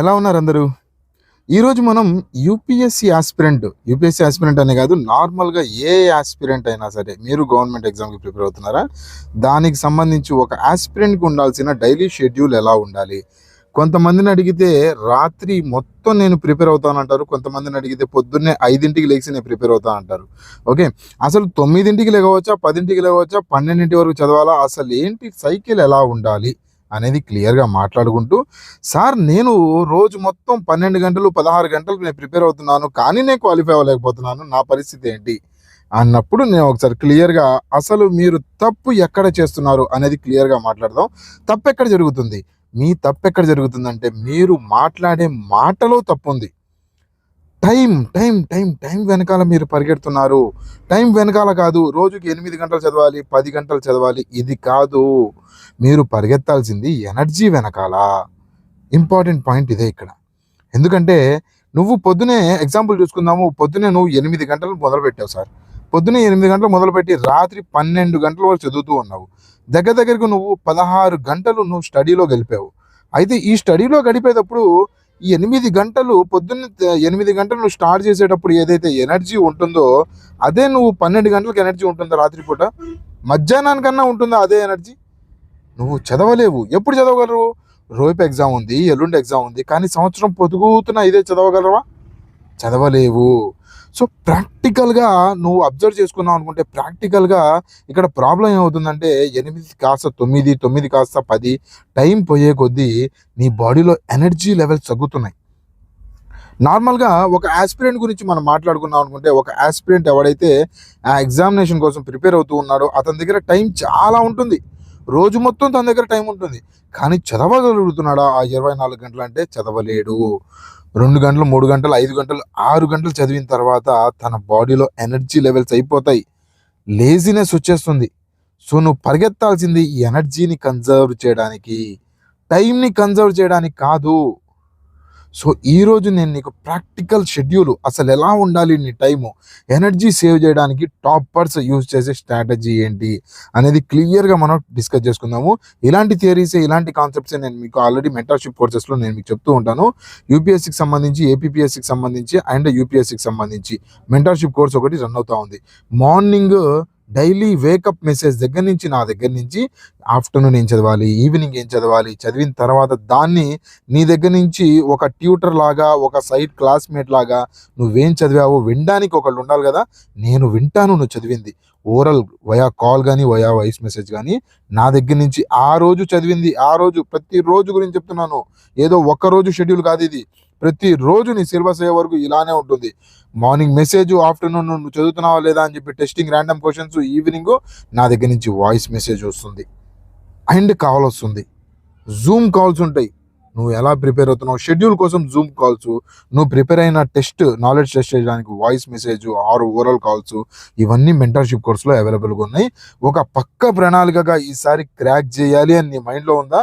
ఎలా ఉన్నారు అందరూ? ఈరోజు మనం యూపీఎస్సీ యాస్పిరెంట్ అనే కాదు, నార్మల్‌గా ఏ యాస్పిరెంట్ అయినా సరే, మీరు గవర్నమెంట్ ఎగ్జామ్‌కి ప్రిపేర్ అవుతున్నారా? దానికి సంబంధించి ఒక యాస్పిరెంట్‌కి ఉండాల్సిన డైలీ షెడ్యూల్ ఎలా ఉండాలి? కొంతమందిని అడిగితే రాత్రి మొత్తం నేను ప్రిపేర్ అవుతానంటారు. కొంతమందిని అడిగితే పొద్దున్నే 5కి లెగిసి నేను ప్రిపేర్ అవుతా అంటారు. ఓకే. అసలు 9కి లెగవచ్చా? 10కి లెగవచ్చా? 12 వరకు చదవాలా? అసలు ఏంటి సైకిల్ ఎలా ఉండాలి? అనేది క్లియర్‌గా మాట్లాడుకుంటూ, సార్ నేను రోజు మొత్తం 12 గంటలు, 16 గంటలు నేను ప్రిపేర్ అవుతున్నాను. కానీ నేను క్వాలిఫై అవ్వలేకపోతున్నాను. నా పరిస్థితి ఏంటి? అన్నప్పుడు నేను ఒకసారి క్లియర్‌గా అసలు మీరు తప్పు ఎక్కడ చేస్తున్నారు అనేది క్లియర్‌గా మాట్లాడదాం. తప్పెక్కడ జరుగుతుంది? మీ తప్పెక్కడ జరుగుతుందంటే మీరు మాట్లాడే మాటలో తప్పుంది. టైం వెనకాల మీరు పరిగెడుతున్నారు. టైం వెనకాల కాదు, రోజుకి 8 గంటలు చదవాలి, 10 గంటలు చదవాలి, ఇది కాదు. మీరు పరిగెత్తాల్సింది ఎనర్జీ వెనకాల. ఇంపార్టెంట్ పాయింట్ ఇదే ఇక్కడ. ఎందుకంటే నువ్వు పొద్దునే ఎగ్జాంపుల్ చూసుకుందాము. పొద్దునే నువ్వు 8 గంటలు మొదలుపెట్టావు సార్. పొద్దునే 8 గంటలు మొదలుపెట్టి రాత్రి 12 గంటల వరకు చదువుతూ ఉన్నావు. దగ్గరకు నువ్వు 16 గంటలు నువ్వు స్టడీలో గడిపావు. అయితే ఈ స్టడీలో గడిపేటప్పుడు ఈ 8 గంటలు పొద్దున్న 8 గంటలు నువ్వు స్టార్ట్ చేసేటప్పుడు ఏదైతే ఎనర్జీ ఉంటుందో అదే నువ్వు 12 గంటలకు ఎనర్జీ ఉంటుందా రాత్రిపూట? మధ్యాహ్నానికన్నా ఉంటుందా అదే ఎనర్జీ? నువ్వు చదవలేవు. ఎప్పుడు చదవగలరు? రేపు ఎగ్జామ్ ఉంది, ఎల్లుండి ఎగ్జామ్ ఉంది, కానీ సంవత్సరం పొదుగుతున్నా ఇదే చదవగలవా? చదవలేవు. సో ప్రాక్టికల్గా నువ్వు అబ్జర్వ్ చేసుకున్నావు అనుకుంటే, ప్రాక్టికల్గా ఇక్కడ ప్రాబ్లం ఏమవుతుందంటే 8 కాస్త 9, 9 కాస్త 10, టైం పోయే కొద్దీ నీ బాడీలో ఎనర్జీ లెవెల్స్ తగ్గుతున్నాయి. నార్మల్గా ఒక యాస్పిరెంట్ గురించి మనం మాట్లాడుకున్నాం అనుకుంటే, ఒక యాస్పిరెంట్ ఎవడైతే ఆ ఎగ్జామినేషన్ కోసం ప్రిపేర్ అవుతూ ఉన్నాడో అతని దగ్గర టైం చాలా ఉంటుంది. రోజు మొత్తం తన దగ్గర టైం ఉంటుంది. కానీ చదవగలుగుతున్నాడా ఆ 24 గంటలు అంటే? చదవలేడు. 2 గంటలు, 3 గంటలు, 5 గంటలు, 6 గంటలు చదివిన తర్వాత తన బాడీలో ఎనర్జీ లెవెల్స్ అయిపోతాయి. లేజినెస్ వచ్చేస్తుంది. సో నువ్వు పరిగెత్తాల్సింది ఈ ఎనర్జీని కన్జర్వ్ చేయడానికి, టైంని కన్జర్వ్ చేయడానికి కాదు. సో ఈరోజు నేను నీకు ప్రాక్టికల్ షెడ్యూల్, అసలు ఎలా ఉండాలి నీ టైము, ఎనర్జీ సేవ్ చేయడానికి టాపర్స్ యూజ్ చేసే స్ట్రాటజీ ఏంటి అనేది క్లియర్గా మనం డిస్కస్ చేసుకుందాము. ఇలాంటి థియరీసే, ఇలాంటి కాన్సెప్ట్సే నేను మీకు ఆల్రెడీ మెంటర్షిప్ కోర్సెస్లో నేను మీకు చెప్తూ ఉంటాను. యూపీఎస్సీకి సంబంధించి, ఏపీపీఎస్సీకి సంబంధించి అండ్ యూపీఎస్సీకి సంబంధించి మెంటర్షిప్ కోర్స్ ఒకటి రన్ అవుతూ ఉంది. మార్నింగ్ డైలీ వేకప్ మెసేజ్ దగ్గర నుంచి, నా దగ్గర నుంచి ఆఫ్టర్నూన్ ఏం చదవాలి, ఈవినింగ్ ఏం చదవాలి, చదివిన తర్వాత దాన్ని నీ దగ్గర నుంచి ఒక ట్యూటర్ లాగా, ఒక సైడ్ క్లాస్మేట్ లాగా నువ్వేం చదివావో వినడానికి ఒకళ్ళు ఉండాలి కదా. నేను వింటాను నువ్వు చదివింది, ఓరల్ వయా కాల్ కానీ వయా వాయిస్ మెసేజ్ కానీ. నా దగ్గర నుంచి ఆ రోజు చదివింది, ఆ రోజు ప్రతిరోజు గురించి చెప్తున్నాను. ఏదో ఒక్కరోజు షెడ్యూల్ కాదు ఇది. ప్రతిరోజు నీ సిలబస్ అయ్యే వరకు ఇలానే ఉంటుంది. మార్నింగ్ మెసేజ్, ఆఫ్టర్నూన్ నువ్వు చదువుతున్నావా లేదా అని చెప్పి టెస్టింగ్, ర్యాండమ్ క్వశ్చన్స్, ఈవినింగ్ నా దగ్గర నుంచి వాయిస్ మెసేజ్ వస్తుంది అండ్ కాల్ వస్తుంది. జూమ్ కాల్స్ ఉంటాయి. నువ్వు ఎలా ప్రిపేర్ అవుతున్నావు షెడ్యూల్ కోసం జూమ్ కాల్స్, నువ్వు ప్రిపేర్ అయిన నాలెడ్జ్ టెస్ట్ చేయడానికి voice message or oral calls, ఇవన్నీ మెంటర్షిప్ కోర్సులో అవైలబుల్గా ఉన్నాయి. ఒక పక్క ప్రణాళికగా ఈసారి క్రాక్ చేయాలి అని నీ మైండ్లో ఉందా?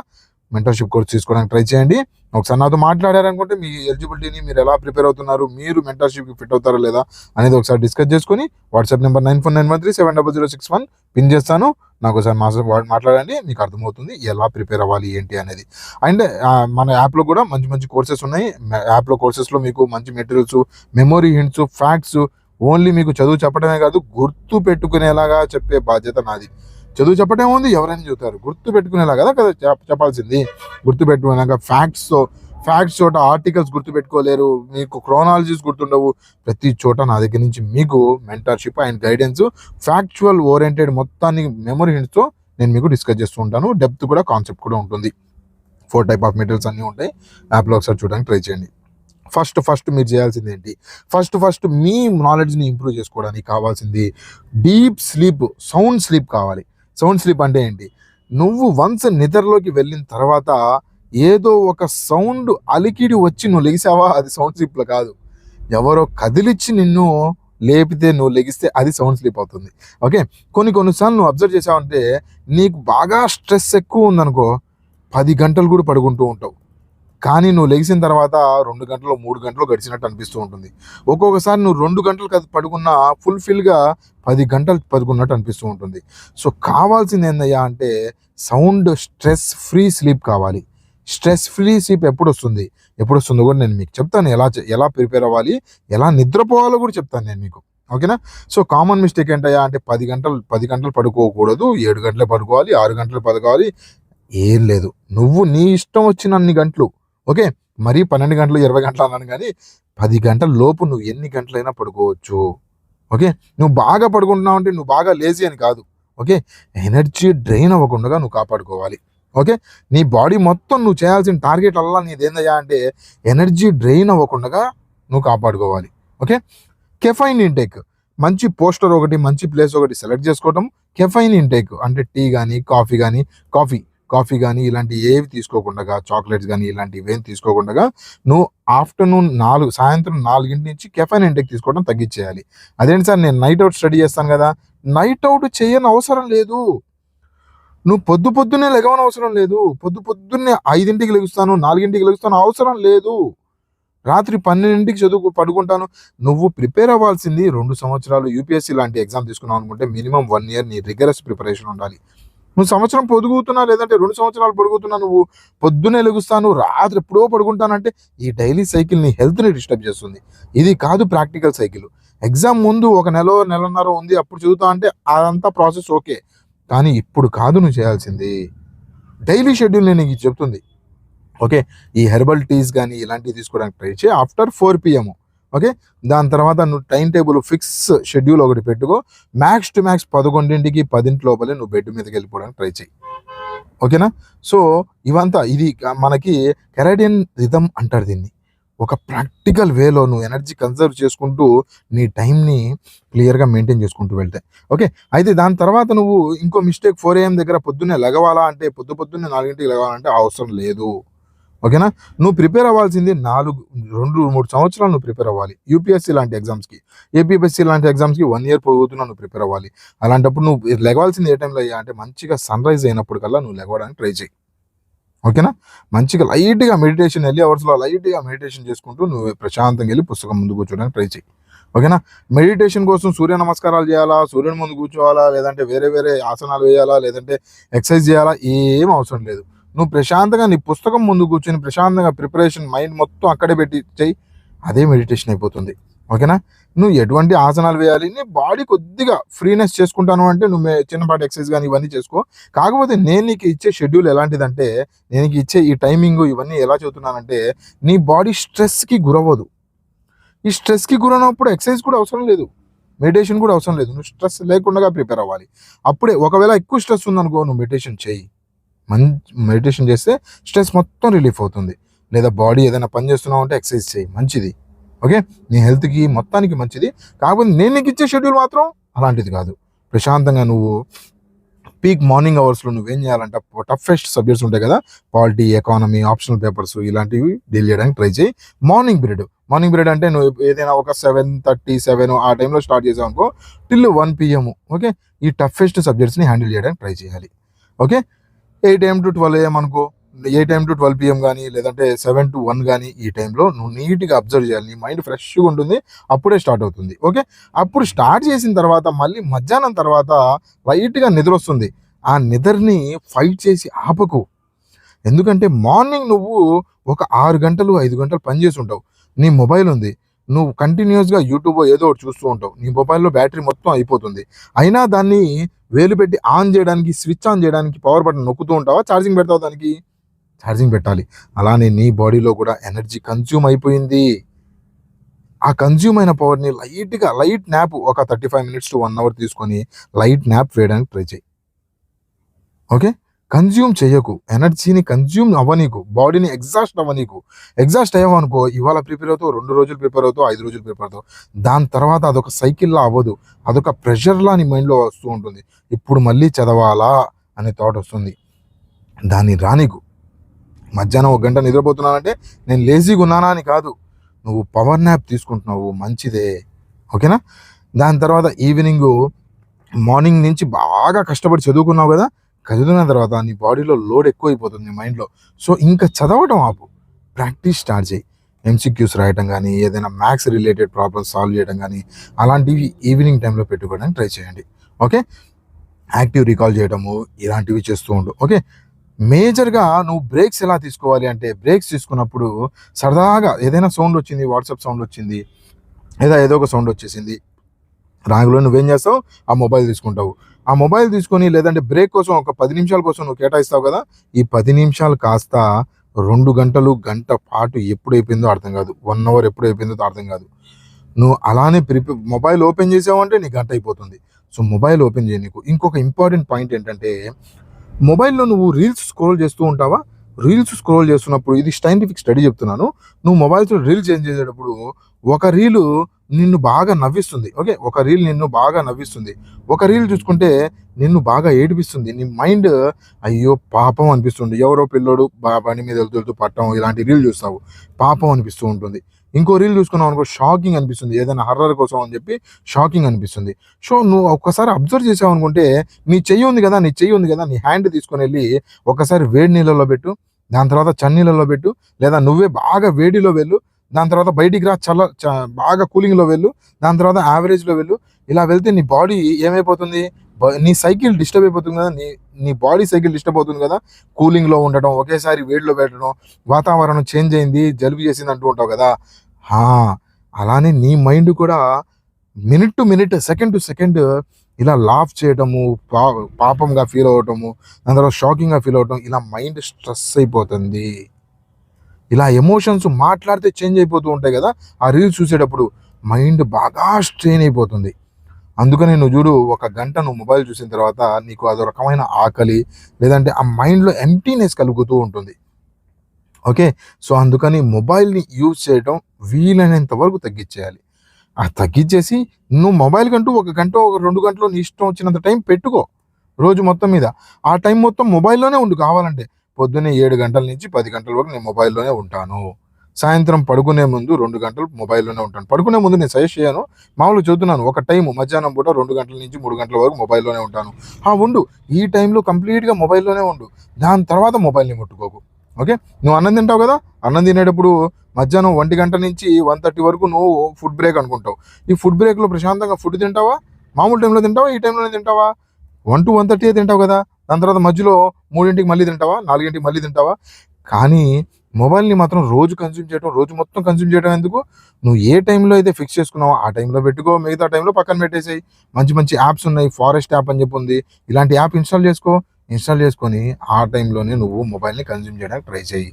మెంటర్షిప్ కోర్స్ తీసుకోవడానికి ట్రై చేయండి. ఒకసారి నాతో మాట్లాడారనుకుంటే మీ ఎలిజిబిలిటీని, మీరు ఎలా ప్రిపేర్ అవుతున్నారు, మీరు మెంటర్షిప్కి ఫిట్ అవుతారా లేదా అనేది ఒకసారి డిస్కస్ చేసుకుని వాట్సాప్ నెంబర్ 9491370061 పిన్ చేస్తాను. నాకు ఒకసారి మాట్లాడండి, మీకు అర్థమవుతుంది ఎలా ప్రిపేర్ అవ్వాలి ఏంటి అనేది. అండ్ మన యాప్లో కూడా మంచి మంచి కోర్సెస్ ఉన్నాయి. యాప్లో కోర్సెస్లో మీకు మంచి materials, memory hints, facts, only మీకు చదువు చెప్పడమే కాదు గుర్తు పెట్టుకునేలాగా చెప్పే బాధ్యత నాది. చదువు చెప్పడం ఉంది, ఎవరైనా చెబుతారు. గుర్తు పెట్టుకునేలా కదా చెప్పాల్సింది. గుర్తు పెట్టుకునేలాగా ఫ్యాక్ట్స్ చోట ఆర్టికల్స్ గుర్తు పెట్టుకోలేరు, మీకు క్రోనాలజీస్ గుర్తుండవు. ప్రతి చోట నా దగ్గర నుంచి మీకు mentorship and guidance, factual oriented మొత్తాన్ని మెమరీ హింట్స్తో నేను మీకు డిస్కస్ చేస్తూ ఉంటాను. డెప్త్ కూడా, కాన్సెప్ట్ కూడా ఉంటుంది. 4 టైప్ ఆఫ్ మెటీరియల్స్ అన్నీ ఉంటాయి. యాప్లో ఒకసారి చూడడానికి ట్రై చేయండి. ఫస్ట్ మీరు చేయాల్సింది ఏంటి? ఫస్ట్ మీ నాలెడ్జ్ని ఇంప్రూవ్ చేసుకోవడానికి కావాల్సింది డీప్ స్లీప్, సౌండ్ స్లీప్ కావాలి. సౌండ్ స్లీప్ అంటే ఏంటి? నువ్వు వన్స్ నిద్రలోకి వెళ్ళిన తర్వాత ఏదో ఒక సౌండ్ అలికిడి వచ్చి నువ్వు లెగిసావా, అది సౌండ్ స్లీప్లో కాదు. ఎవరో కదిలిచ్చి నిన్ను లేపితే నువ్వు లెగిస్తే అది సౌండ్ స్లీప్ అవుతుంది. ఓకే. కొన్నిసార్లు నువ్వు అబ్జర్వ్ చేసావంటే, నీకు బాగా స్ట్రెస్ ఎక్కువ ఉందనుకో 10 గంటలు కూడా పడుకుంటూ ఉంటావు. కానీ నువ్వు లెగిసిన తర్వాత 2 గంటలు, 3 గంటలు గడిచినట్టు అనిపిస్తూ ఉంటుంది. ఒక్కొక్కసారి నువ్వు 2 గంటలు పడుకున్నా ఫుల్ఫిల్గా 10 గంటలు పడుకున్నట్టు అనిపిస్తూ ఉంటుంది. సో కావాల్సింది ఏందయ్యా అంటే సౌండ్ స్ట్రెస్ ఫ్రీ స్లీప్ కావాలి. స్ట్రెస్ ఫ్రీ స్లీప్ ఎప్పుడు వస్తుందో కూడా నేను మీకు చెప్తాను. ఎలా ప్రిపేర్ అవ్వాలి, ఎలా నిద్రపోవాలో కూడా చెప్తాను నేను మీకు. ఓకేనా? సో కామన్ మిస్టేక్ ఏంటయ్యా అంటే 10 గంటలు పడుకోకూడదు, 7 గంటలే పడుకోవాలి, 6 గంటలు పడుకోవాలి. ఏం లేదు, నువ్వు నీ ఇష్టం వచ్చిన అన్ని గంటలు. ఓకే, మరీ 12 గంటలు 20 గంటలు అన్నాను కానీ 10 గంటల లోపు నువ్వు ఎన్ని గంటలైనా పడుకోవచ్చు. ఓకే, నువ్వు బాగా పడుకుంటున్నావు అంటే నువ్వు బాగా లేజీ అని కాదు. ఓకే, ఎనర్జీ డ్రైన్ అవ్వకుండా నువ్వు కాపాడుకోవాలి. ఓకే, నీ బాడీ మొత్తం నువ్వు చేయాల్సిన టార్గెట్ అలా నీదేందయ్యా అంటే ఎనర్జీ డ్రైన్ అవ్వకుండా నువ్వు కాపాడుకోవాలి. ఓకే, కెఫైన్ ఇంటేక్, మంచి పోస్టర్ ఒకటి, మంచి ప్లేస్ ఒకటి సెలెక్ట్ చేసుకోవటం. కెఫైన్ ఇంటేక్ అంటే టీ కానీ కాఫీ కానీ ఇలాంటి ఏవి తీసుకోకుండా, చాక్లెట్స్ కానీ ఇలాంటివి ఏమి తీసుకోకుండా నువ్వు సాయంత్రం 4 నుంచి కెఫైన్ ఇంటేక్ తీసుకోవడం తగ్గించేయాలి. అదేంటి సార్, నేను నైట్ అవుట్ స్టడీ చేస్తాను కదా. నైట్ అవుట్ చేయని అవసరం లేదు. నువ్వు పొద్దున్నే లెగవని అవసరం లేదు. పొద్దున్నే 5ంటికి లెగుస్తాను, 4ంటికి లెగుస్తాను అవసరం లేదు. రాత్రి 12ంటికి పడుకుంటాను. నువ్వు ప్రిపేర్ అవ్వాల్సింది 2 సంవత్సరాలు. యూపీఎస్సీ లాంటి ఎగ్జామ్ తీసుకున్నావు అనుకుంటే మినిమం 1 ఇయర్ నీ రిగరస్ ప్రిపరేషన్ ఉండాలి. నువ్వు సంవత్సరం పొడుగుతున్నా, లేదంటే 2 సంవత్సరాలు పొడుగుతున్నా, నువ్వు పొద్దున్నే లెగుస్తాను, రాత్రి ఎప్పుడో పడుకుంటానంటే ఈ డైలీ సైకిల్ నీ హెల్త్ని డిస్టర్బ్ చేస్తుంది. ఇది కాదు ప్రాక్టికల్ సైకిల్. ఎగ్జామ్ ముందు 1 నెలన్నర ఉంది, అప్పుడు చదువుతా అంటే అదంతా ప్రాసెస్ ఓకే. కానీ ఇప్పుడు కాదు నువ్వు చేయాల్సింది. డైలీ షెడ్యూల్ నేను నీకు చెప్తుంది. ఓకే, ఈ హెర్బల్ టీస్ కానీ ఇలాంటివి తీసుకోవడానికి ట్రై చేయి ఆఫ్టర్ 4 PM. ఓకే, దాని తర్వాత నువ్వు టైం టేబుల్ ఫిక్స్ షెడ్యూల్ ఒకటి పెట్టుకో. మ్యాక్స్ టు మ్యాక్స్ 11ంటికి 10 లోపలే నువ్వు బెడ్ మీదకి వెళ్ళిపోవడానికి ట్రై చేయి. ఓకేనా? సో ఇది మనకి కెరాడియన్ రిథమ్ అంటారు దీన్ని. ఒక ప్రాక్టికల్ వేలో నువ్వు ఎనర్జీ కన్సర్వ్ చేసుకుంటూ నీ టైంని క్లియర్గా మెయింటైన్ చేసుకుంటూ వెళ్తే. ఓకే, అయితే దాని తర్వాత నువ్వు ఇంకో మిస్టేక్ 4 AM దగ్గర పొద్దున్నే లెగవాలా అంటే పొద్దున్నే 4ంటికి లెగవాలంటే అవసరం లేదు. ఓకేనా? నువ్వు ప్రిపేర్ అవ్వాల్సింది 2-3 సంవత్సరాలు నువ్వు ప్రిపేర్ అవ్వాలి. యూపీఎస్సీ లాంటి ఎగ్జామ్స్కి, ఏపీఎస్సీ లాంటి ఎగ్జామ్స్కి 1 ఇయర్ పొద్దున్నా నువ్వు ప్రిపేర్ అవ్వాలి. అలాంటప్పుడు నువ్వు లెగవాల్సింది ఏ టైంలో అయ్యా అంటే మంచిగా సన్ రైజ్ అయినప్పుడు కల్లా నువ్వు లెగవడానికి ట్రై చేయి. ఓకేనా? మంచిగా లైట్గా మెడిటేషన్, ఎర్లీ అవర్స్లో లైట్గా మెడిటేషన్ చేసుకుంటూ నువ్వు ప్రశాంతంగా వెళ్ళి పుస్తకం ముందు కూర్చోడానికి ట్రై చేయి. ఓకేనా? మెడిటేషన్ కోసం సూర్య నమస్కారాలు చేయాలా, సూర్యుని ముందు కూర్చోవాలా, లేదంటే వేరే ఆసనాలు వేయాలా, లేదంటే ఎక్సర్సైజ్ చేయాలా, ఏం అవసరం లేదు. నువ్వు ప్రశాంతంగా నీ పుస్తకం ముందు కూర్చొని ప్రశాంతంగా ప్రిపరేషన్ మైండ్ మొత్తం అక్కడే పెట్టి చెయ్యి, అదే మెడిటేషన్ అయిపోతుంది. ఓకేనా? నువ్వు ఎటువంటి ఆసనాలు వేయాలి, నీ బాడీ కొద్దిగా ఫ్రీనెస్ చేసుకుంటాను అంటే నువ్వు చిన్నపాటి ఎక్సర్సైజ్ కానీ ఇవన్నీ చేసుకో. కాకపోతే నేను నీకు ఇచ్చే షెడ్యూల్ ఎలాంటిదంటే, నేను నీకు ఇచ్చే ఈ టైమింగ్ ఇవన్నీ ఎలా చెబుతున్నానంటే నీ బాడీ స్ట్రెస్కి గురవ్వదు. ఈ స్ట్రెస్కి గురైనప్పుడు ఎక్సర్సైజ్ కూడా అవసరం లేదు, మెడిటేషన్ కూడా అవసరం లేదు. నువ్వు స్ట్రెస్ లేకుండా ప్రిపేర్ అవ్వాలి. అప్పుడే ఒకవేళ ఎక్కువ స్ట్రెస్ ఉందనుకో నువ్వు మెడిటేషన్ చేయి. మెడిటేషన్ చేస్తే స్ట్రెస్ మొత్తం రిలీఫ్ అవుతుంది. లేదా బాడీ ఏదైనా పని చేస్తున్నావు అంటే ఎక్సర్సైజ్ చేయి, మంచిది. ఓకే, నీ హెల్త్కి మొత్తానికి మంచిది. కాకపోతే నేను నీకు ఇచ్చే షెడ్యూల్ మాత్రం అలాంటిది కాదు. ప్రశాంతంగా నువ్వు పీక్ మార్నింగ్ అవర్స్లో నువ్వేం చేయాలంటే టఫెస్ట్ సబ్జెక్ట్స్ ఉంటాయి కదా, పాలిటీ, ఎకానమీ, ఆప్షనల్ పేపర్స్ ఇలాంటివి డీల్ చేయడానికి ట్రై చేయి. మార్నింగ్ పీరియడ్ అంటే నువ్వు ఏదైనా ఒక 7:30-7 ఆ టైంలో స్టార్ట్ చేసావు అనుకో టిల్ 1 PM. ఓకే, ఈ టఫెస్ట్ సబ్జెక్ట్స్ని హ్యాండిల్ చేయడానికి ట్రై చేయాలి. ఓకే, 8 AM to 12 AM అనుకో, 8 AM to 12 PM కానీ, లేదంటే 7 to 1 కానీ, ఈ టైంలో నువ్వు నీట్గా అబ్జర్వ్ చేయాలి. నీ మైండ్ ఫ్రెష్గా ఉంటుంది, అప్పుడే స్టార్ట్ అవుతుంది. ఓకే, అప్పుడు స్టార్ట్ చేసిన తర్వాత మళ్ళీ మధ్యాహ్నం తర్వాత లైట్గా నిద్ర వస్తుంది. ఆ నిద్రని ఫైట్ చేసి ఆపకు. ఎందుకంటే మార్నింగ్ నువ్వు ఒక 6 గంటలు 5 గంటలు పనిచేసి ఉంటావు. నీ మొబైల్ ఉంది, నువ్వు కంటిన్యూస్గా యూట్యూబ్ ఏదో ఒకటి చూస్తూ ఉంటావు. నీ మొబైల్లో బ్యాటరీ మొత్తం అయిపోతుంది. అయినా దాన్ని వేలు పెట్టి స్విచ్ ఆన్ చేయడానికి పవర్ బటన్ నొక్కుతూ ఉంటావా, ఛార్జింగ్ పెడతావు? దానికి ఛార్జింగ్ పెట్టాలి. అలానే నీ బాడీలో కూడా ఎనర్జీ కన్జ్యూమ్ అయిపోయింది. ఆ కన్జ్యూమ్ అయిన పవర్ని లైట్ న్యాప్ ఒక 35 minutes to 1 hour తీసుకొని లైట్ న్యాప్ వేయడానికి ట్రై చేయి. ఓకే, కన్జ్యూమ్ చేయకు, ఎనర్జీని కన్జ్యూమ్ అవ్వనీకు, బాడీని ఎగ్జాస్ట్ అవ్వనీకు. ఎగ్జాస్ట్ అయ్యావనుకో ఇవాళ ప్రిపేర్ అవుతావు, 2 రోజులు ప్రిపేర్ అవుతావు, 5 రోజులు ప్రిపేర్ అవుతావు. దాని తర్వాత అదొక సైకిల్లా అవ్వదు, అదొక ప్రెషర్లా నీ మైండ్లో వస్తూ ఉంటుంది. ఇప్పుడు మళ్ళీ చదవాలా అనే థాట్ వస్తుంది, దాన్ని రానీకు. మధ్యాహ్నం 1 గంట నిద్రపోతున్నానంటే నేను లేజీగా ఉన్నానా అని కాదు, నువ్వు పవర్ న్యాప్ తీసుకుంటున్నావు, మంచిదే. ఓకేనా? దాని తర్వాత మార్నింగ్ నుంచి బాగా కష్టపడి చదువుకున్నావు కదా, చదివిన తర్వాత నీ బాడీలో లోడ్ ఎక్కువైపోతుంది, నీ మైండ్లో. సో ఇంకా చదవటం ఆపు, ప్రాక్టీస్ స్టార్ట్ చేయి. MCQs రాయటం కానీ, ఏదైనా మ్యాథ్స్ రిలేటెడ్ ప్రాబ్లమ్స్ సాల్వ్ చేయడం కానీ అలాంటివి ఈవినింగ్ టైంలో పెట్టుకోవడానికి ట్రై చేయండి. ఓకే, యాక్టివ్ రీకాల్ చేయడము ఇలాంటివి చేస్తూ ఉండు. ఓకే, మేజర్‌గా నువ్వు బ్రేక్స్ ఎలా తీసుకోవాలి అంటే, బ్రేక్స్ తీసుకున్నప్పుడు సరదాగా ఏదైనా సౌండ్ వచ్చింది, వాట్సాప్ సౌండ్ వచ్చింది, లేదా ఏదో ఒక సౌండ్ వచ్చేసింది. రాంగ్‌లో నువ్వేం చేస్తావు? ఆ మొబైల్ తీసుకుంటావు. ఆ మొబైల్ తీసుకొని లేదంటే బ్రేక్ కోసం ఒక 10 నిమిషాల కోసం నువ్వు కేటాయిస్తావు కదా! ఈ 10 నిమిషాలు కాస్త 2 గంటలు, గంట పాటు ఎప్పుడైపోయిందో అర్థం కాదు. 1 అవర్ ఎప్పుడైపోయిందో అర్థం కాదు. నువ్వు అలానే మొబైల్ ఓపెన్ చేసావంటే నీ గంట అయిపోతుంది. సో, మొబైల్ ఓపెన్ చేయనీకు. ఇంకొక ఇంపార్టెంట్ పాయింట్ ఏంటంటే, మొబైల్‌లో నువ్వు రీల్స్ స్క్రోల్ చేస్తూ ఉంటావా? రీల్స్ స్క్రోల్ చేస్తున్నప్పుడు ఇది సైంటిఫిక్ స్టడీ చెప్తున్నాను. నువ్వు మొబైల్‌తో రీల్స్ ఏం చేసేటప్పుడు ఒక రీలు నిన్ను బాగా నవ్విస్తుంది. ఓకే. ఒక రీల్ నిన్ను బాగా నవ్విస్తుంది. ఒక రీల్ చూసుకుంటే నిన్ను బాగా ఏడిపిస్తుంది. నీ మైండ్ అయ్యో! పాపం అనిపిస్తుంది. ఎవరో పిల్లోడు బండి మీద వెళ్తూ పట్టం ఇలాంటి రీల్ చూస్తావు. పాపం అనిపిస్తూ ఉంటుంది. ఇంకో రీల్ చూసుకున్నావనుకో షాకింగ్ అనిపిస్తుంది. ఏదైనా హర్రర్ కోసం అని చెప్పి షాకింగ్ అనిపిస్తుంది. సో, నువ్వు ఒక్కసారి అబ్జర్వ్ చేసావనుకుంటే నీ చెయ్యి ఉంది కదా! నీ చెయ్యి ఉంది కదా! నీ హ్యాండ్ తీసుకొనెళ్ళి ఒక్కసారి వేడి నీళ్ళలో పెట్టు. దాని తర్వాత చన్నీళ్ళలో పెట్టు. లేదా నువ్వే బాగా వేడిలో వెళ్ళు. దాని తర్వాత బయటికి రా బాగా కూలింగ్‌లో వెళ్ళు. దాని తర్వాత యావరేజ్‌లో వెళ్ళు. ఇలా వెళ్తే నీ బాడీ ఏమైపోతుంది? నీ సైకిల్ డిస్టర్బ్ అయిపోతుంది కదా! నీ నీ బాడీ సైకిల్ డిస్టర్బ్ అవుతుంది కదా! కూలింగ్‌లో ఉండటం, ఒకేసారి వేడిలో పెట్టడం, వాతావరణం చేంజ్ అయింది, జలుబు చేసింది అంటూ ఉంటావు కదా! ఆ! అలానే నీ మైండ్ కూడా minute to minute, second to second ఇలా లాఫ్ చేయటము, పాపంగా ఫీల్ అవ్వటము, దాని తర్వాత షాకింగ్‌గా ఫీల్ అవ్వటం, ఇలా మైండ్ స్ట్రెస్ అయిపోతుంది. ఇలా ఎమోషన్స్ మాట్లాడితే చేంజ్ అయిపోతూ ఉంటాయి కదా! ఆ రీల్స్ చూసేటప్పుడు మైండ్ బాగా స్ట్రెయిన్ అయిపోతుంది. అందుకని నువ్వు చూడు, ఒక గంట నువ్వు మొబైల్ చూసిన తర్వాత నీకు అదో రకమైన ఆకలి, లేదంటే ఆ మైండ్‌లో ఎంప్టీనెస్ కలుగుతూ ఉంటుంది. ఓకే. సో, అందుకని మొబైల్‌ని యూజ్ చేయటం వీలైనంత వరకు తగ్గిచ్చేయాలి. తగ్గిచ్చేసి నువ్వు మొబైల్‌కంటూ ఒక గంటో, ఒక 2 గంటలో నీ ఇష్టం వచ్చినంత టైం పెట్టుకో. రోజు మొత్తం మీద. ఆ టైం మొత్తం మొబైల్‌లోనే ఉండు కావాలంటే. పొద్దున్నే 7 గంటల నుంచి 10 గంటల వరకు నేను మొబైల్‌లోనే ఉంటాను. సాయంత్రం పడుకునే ముందు 2 గంటలు మొబైల్‌లోనే ఉంటాను. పడుకునే ముందు నేను సజెస్ట్ చేయను. మామూలుగా చెబుతున్నాను. ఒక టైము మధ్యాహ్నం పూట 2 గంటల నుంచి 3 గంటల వరకు మొబైల్‌లోనే ఉంటాను. ఉండు. ఈ టైంలో కంప్లీట్‌గా మొబైల్‌లోనే ఉండు. దాని తర్వాత మొబైల్‌ని ముట్టుకోకు. ఓకే. నువ్వు అన్నం తింటావు కదా! అన్నం తినేటప్పుడు మధ్యాహ్నం 1 గంట నుంచి 1:30 వరకు నువ్వు ఫుడ్ బ్రేక్ అనుకుంటావు. ఈ ఫుడ్ బ్రేక్‌లో ప్రశాంతంగా ఫుడ్ తింటావా? మామూలు టైంలో తింటావా? ఈ టైంలోనే తింటావా? 1-1:30 తింటావు కదా! దాని తర్వాత మధ్యలో 3కి మళ్ళీ తింటావా? 4కి మళ్ళీ తింటావా? కానీ మొబైల్‌ని మాత్రం రోజు కన్జ్యూమ్ చేయడం, రోజు మొత్తం కన్జ్యూమ్ చేయడం ఎందుకు? నువ్వు ఏ టైంలో అయితే ఫిక్స్ చేసుకున్నావో ఆ టైంలో పెట్టుకో. మిగతా టైంలో పక్కన పెట్టేసేయి. మంచి మంచి యాప్స్ ఉన్నాయి. ఫారెస్ట్ యాప్ అని చెప్పి ఉంది. ఇలాంటి యాప్ ఇన్‌స్టాల్ చేసుకో. ఇన్‌స్టాల్ చేసుకొని ఆ టైంలోనే నువ్వు మొబైల్‌ని కన్జ్యూమ్ చేయడానికి ట్రై చెయ్యి.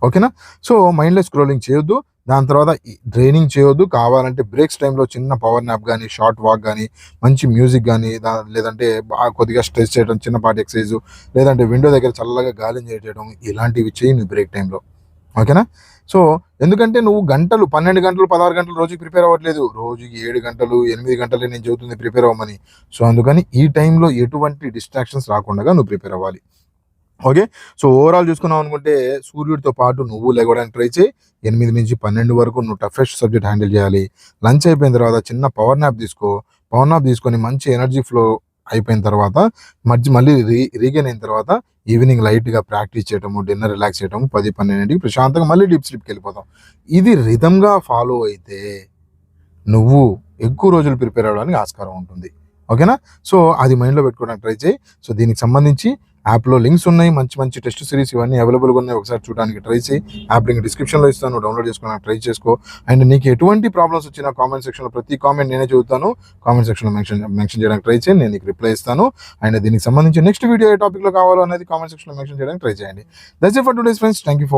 ఓకేనా? సో, మైండ్‌లెస్ స్క్రోలింగ్ చేయొద్దు. దాని తర్వాత డ్రైనింగ్ చేయొద్దు. కావాలంటే బ్రేక్స్ టైంలో చిన్న పవర్ న్యాప్ గానీ, షార్ట్ వాక్ గానీ, మంచి మ్యూజిక్ గానీ, లేదంటే కొద్దిగా స్ట్రెచ్ చేయడం, చిన్నపాటి ఎక్సర్‌సైజు, లేదంటే విండో దగ్గర చల్లగా గాలి ఎంజాయ్ చేయడం, ఇలాంటివి చెయ్యి నువ్వు బ్రేక్ టైంలో. ఓకేనా? సో, ఎందుకంటే నువ్వు గంటలు 12 గంటలు, 16 గంటలు రోజుకి ప్రిపేర్ అవ్వట్లేదు. రోజుకి 7 గంటలు, 8 గంటలే నేను చెబుతుంది ప్రిపేర్ అవ్వమని. సో, అందుకని ఈ టైంలో ఎటువంటి డిస్ట్రాక్షన్స్ రాకుండగా నువ్వు ప్రిపేర్ అవ్వాలి. ఓకే. సో, ఓవరాల్ చూసుకున్నావనుకుంటే సూర్యుడితో పాటు నువ్వు లెగవడానికి ట్రై చెయి. 8-12 వరకు నువ్వు టఫెస్ట్ సబ్జెక్ట్ హ్యాండిల్ చేయాలి. లంచ్ అయిపోయిన తర్వాత చిన్న పవర్ న్యాప్ తీసుకో. పవర్ న్యాప్ తీసుకొని మంచి ఎనర్జీ ఫ్లో అయిపోయిన తర్వాత మళ్ళీ రీగెయిన్ అయిన తర్వాత ఈవినింగ్ లైట్‌గా ప్రాక్టీస్ చేయటము, డిన్నర్ రిలాక్స్ చేయటము, 10-12కి ప్రశాంతంగా మళ్ళీ డీప్ స్లీప్‌కెళ్ళిపోతాం. ఇది రిథమ్‌గా ఫాలో అయితే నువ్వు ఎక్కువ రోజులు ప్రిపేర్ అవ్వడానికి ఆస్కారం ఉంటుంది. ఓకేనా? సో, అది మైండ్‌లో పెట్టుకోవడానికి ట్రై చేయి. సో, దీనికి సంబంధించి యాప్‌లో లింక్స్ ఉన్నాయి. మంచి మంచి టెస్ట్ సిరీస్ ఇవన్నీ అవైలబుల్‌గా ఉన్నాయి. ఒకసారి చూడడానికి ట్రై చేయి. యాప్ లింక్ డిస్క్రిప్షన్‌లో ఇస్తాను. డౌన్‌లోడ్ చేసుకోవడానికి ట్రై చేసుకో. అండ్ నీకు ఎటువంటి ప్రాబ్లమ్స్ వచ్చినా కామెంట్ సెక్షన్‌లో ప్రతి కామెంట్ నేనే చదువుతాను. కామెంట్ సెక్షన్‌లో మెన్షన్ చేయడానికి ట్రై చేయి. నేను నీకు రిప్లై ఇస్తాను. అండ్ దీనికి సంబంధించి నెక్స్ట్ వీడియో ఏ టాపిక్‌లో కావాలో అనేది కామెంట్ సెక్షన్‌లో మెన్షన్ చేయడానికి ట్రై చేయండి. That's it for today's friends. Thank you for